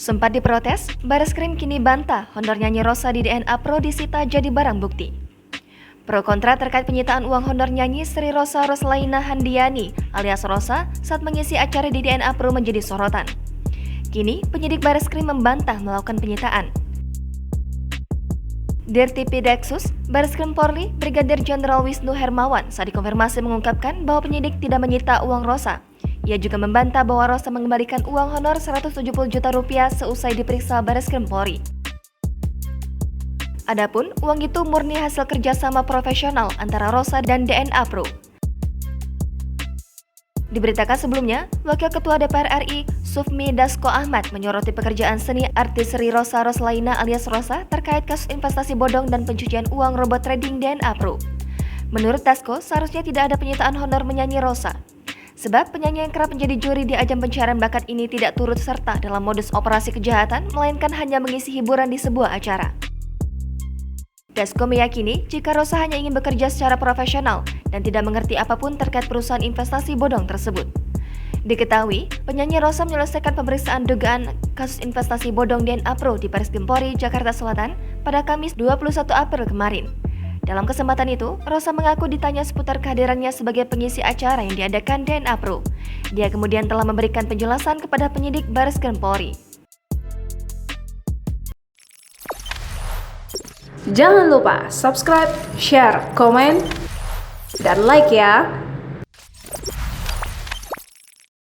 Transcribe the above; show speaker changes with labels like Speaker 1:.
Speaker 1: Sempat diprotes, Bareskrim kini bantah honor nyanyi Rosa di DNA Pro disita jadi barang bukti. Pro kontra terkait penyitaan uang honor nyanyi Sri Rosa Roslaina Handiani alias Rosa saat mengisi acara di DNA Pro menjadi sorotan. Kini, penyidik Bareskrim membantah melakukan penyitaan. Dirtipi Deksus, Bareskrim Polri, Brigadir Jenderal Wisnu Hermawan saat dikonfirmasi mengungkapkan bahwa penyidik tidak menyita uang Rosa. Ia juga membantah bahwa Rosa mengembalikan uang honor 170 juta rupiah seusai diperiksa Bareskrim Polri. Adapun uang itu murni hasil kerjasama profesional antara Rosa dan DNA Pro. Diberitakan sebelumnya, Wakil Ketua DPR RI Sufmi Dasko Ahmad menyoroti pekerjaan seni artis Sri Rosa Roslaina alias Rosa terkait kasus investasi bodong dan pencucian uang robot trading DNA Pro. Menurut Dasko, seharusnya tidak ada penyitaan honor menyanyi Rosa. Sebab penyanyi yang kerap menjadi juri di ajang pencarian bakat ini tidak turut serta dalam modus operasi kejahatan, melainkan hanya mengisi hiburan di sebuah acara. Dasko meyakini jika Rosa hanya ingin bekerja secara profesional dan tidak mengerti apapun terkait perusahaan investasi bodong tersebut. Diketahui, penyanyi Rosa menyelesaikan pemeriksaan dugaan kasus investasi bodong DNA Pro di Bareskrim Polri, Jakarta Selatan pada Kamis 21 April kemarin. Dalam kesempatan itu, Rosa mengaku ditanya seputar kehadirannya sebagai pengisi acara yang diadakan DNA Pro. Dia kemudian telah memberikan penjelasan kepada penyidik Bareskrim Polri.
Speaker 2: Jangan lupa subscribe, share, komen, dan like ya!